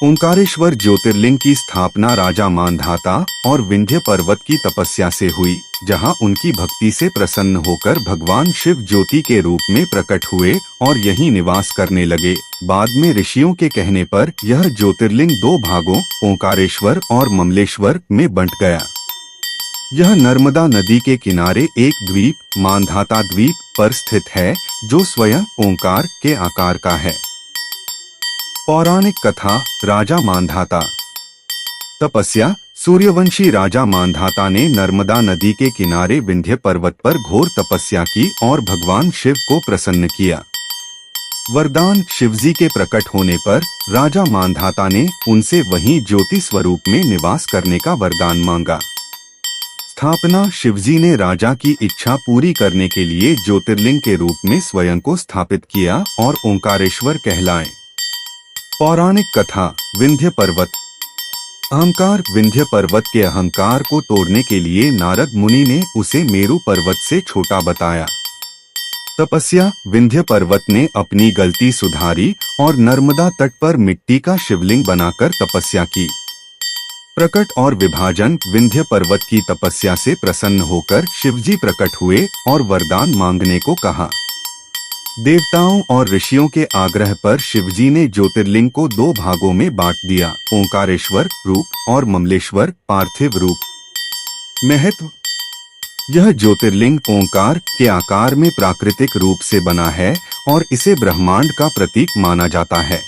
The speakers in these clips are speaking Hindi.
ओंकारेश्वर ज्योतिर्लिंग की स्थापना राजा मांधाता और विंध्य पर्वत की तपस्या से हुई, जहां उनकी भक्ति से प्रसन्न होकर भगवान शिव ज्योति के रूप में प्रकट हुए और यहीं निवास करने लगे। बाद में ऋषियों के कहने पर यह ज्योतिर्लिंग दो भागों ओंकारेश्वर और ममलेश्वर में बंट गया। यह नर्मदा नदी के किनारे एक द्वीप मांधाता द्वीप पर स्थित है, जो स्वयं ओंकार के आकार का है। पौराणिक कथा राजा मांधाता। तपस्या। सूर्यवंशी राजा मांधाता ने नर्मदा नदी के किनारे विंध्य पर्वत पर घोर तपस्या की और भगवान शिव को प्रसन्न किया। वरदान। शिवजी के प्रकट होने पर राजा मांधाता ने उनसे वहीं ज्योति स्वरूप में निवास करने का वरदान मांगा। स्थापना। शिवजी ने राजा की इच्छा पूरी करने के लिए ज्योतिर्लिंग के रूप में स्वयं को स्थापित किया और ओंकारेश्वर कहलाए। पौराणिक कथा विंध्य पर्वत। अहंकार। विंध्य पर्वत के अहंकार को तोड़ने के लिए नारद मुनि ने उसे मेरु पर्वत से छोटा बताया। तपस्या। विंध्य पर्वत ने अपनी गलती सुधारी और नर्मदा तट पर मिट्टी का शिवलिंग बनाकर तपस्या की। प्रकट और विभाजन। विंध्य पर्वत की तपस्या से प्रसन्न होकर शिवजी प्रकट हुए और वरदान मांगने को कहा। देवताओं और ऋषियों के आग्रह पर शिवजी ने ज्योतिर्लिंग को दो भागों में बांट दिया, ओंकारेश्वर रूप और ममलेश्वर पार्थिव रूप। महत्व। यह ज्योतिर्लिंग ओंकार के आकार में प्राकृतिक रूप से बना है और इसे ब्रह्मांड का प्रतीक माना जाता है।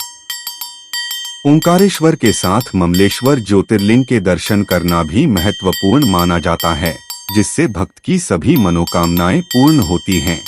ओंकारेश्वर के साथ ममलेश्वर ज्योतिर्लिंग के दर्शन करना भी महत्वपूर्ण माना जाता है, जिससे भक्त की सभी मनोकामनाएं पूर्ण होती हैं।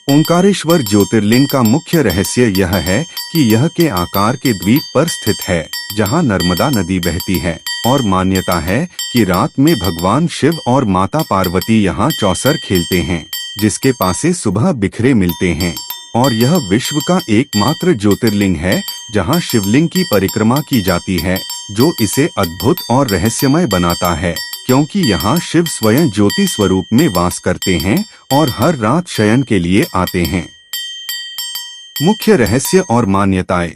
ओंकारेश्वर ज्योतिर्लिंग का मुख्य रहस्य यह है कि यह के आकार के द्वीप पर स्थित है, जहां नर्मदा नदी बहती है, और मान्यता है कि रात में भगवान शिव और माता पार्वती यहां चौसर खेलते हैं, जिसके पासे सुबह बिखरे मिलते हैं। और यह विश्व का एकमात्र ज्योतिर्लिंग है जहां शिवलिंग की परिक्रमा की जाती है, जो इसे अद्भुत और रहस्यमय बनाता है, क्योंकि यहाँ शिव स्वयं ज्योति स्वरूप में वास करते हैं और हर रात शयन के लिए आते हैं। मुख्य रहस्य और मान्यताएं।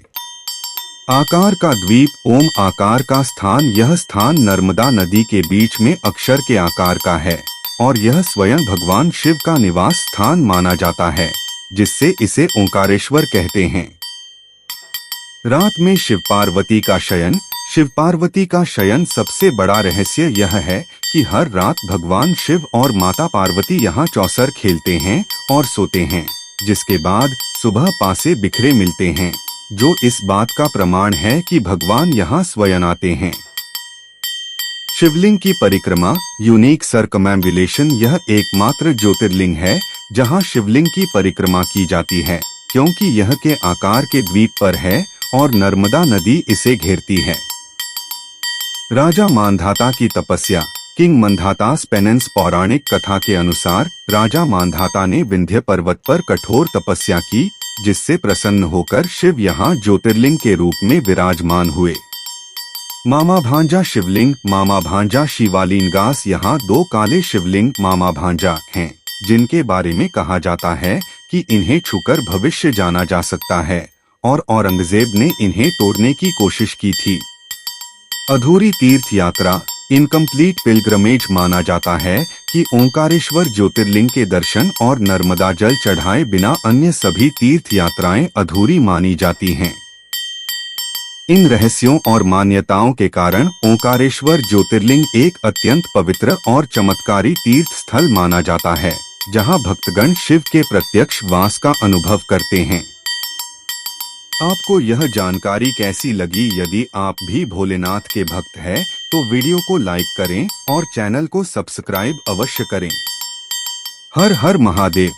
आकार का द्वीप ओम आकार का स्थान। यह स्थान नर्मदा नदी के बीच में अक्षर के आकार का है और यह स्वयं भगवान शिव का निवास स्थान माना जाता है, जिससे इसे ओंकारेश्वर कहते हैं। रात में शिव पार्वती का शयन। शिव पार्वती का शयन सबसे बड़ा रहस्य यह है कि हर रात भगवान शिव और माता पार्वती यहाँ चौसर खेलते हैं और सोते हैं, जिसके बाद सुबह पासे बिखरे मिलते हैं, जो इस बात का प्रमाण है कि भगवान यहाँ स्वयं आते हैं। शिवलिंग की परिक्रमा यूनिक सर्कमैम्बुलेशन। यह एकमात्र ज्योतिर्लिंग है जहाँ शिवलिंग की परिक्रमा की जाती है, क्योंकि यह के आकार के द्वीप पर है और नर्मदा नदी इसे घेरती है। राजा मांधाता की तपस्या। King Mandhata's penance. पौराणिक कथा के अनुसार राजा मांधाता ने विंध्य पर्वत पर कठोर तपस्या की, जिससे प्रसन्न होकर शिव यहाँ ज्योतिर्लिंग के रूप में विराजमान हुए। मामा भांजा शिवलिंग। मामा भांजा शिवालिंगास। यहाँ दो काले शिवलिंग मामा भांजा हैं, जिनके बारे में कहा जाता है कि इन्हें छूकर भविष्य जाना जा सकता है, और औरंगजेब ने इन्हें तोड़ने की कोशिश की थी। अधूरी तीर्थ यात्रा इनकम्प्लीट पिलग्रमेज। माना जाता है कि ओंकारेश्वर ज्योतिर्लिंग के दर्शन और नर्मदा जल चढ़ाए बिना अन्य सभी तीर्थ यात्राएं अधूरी मानी जाती हैं। इन रहस्यों और मान्यताओं के कारण ओंकारेश्वर ज्योतिर्लिंग एक अत्यंत पवित्र और चमत्कारी तीर्थ स्थल माना जाता है, जहां भक्तगण शिव के प्रत्यक्ष वास का अनुभव करते हैं। आपको यह जानकारी कैसी लगी? यदि आप भी भोलेनाथ के भक्त हैं, तो वीडियो को लाइक करें और चैनल को सब्सक्राइब अवश्य करें। हर हर महादेव।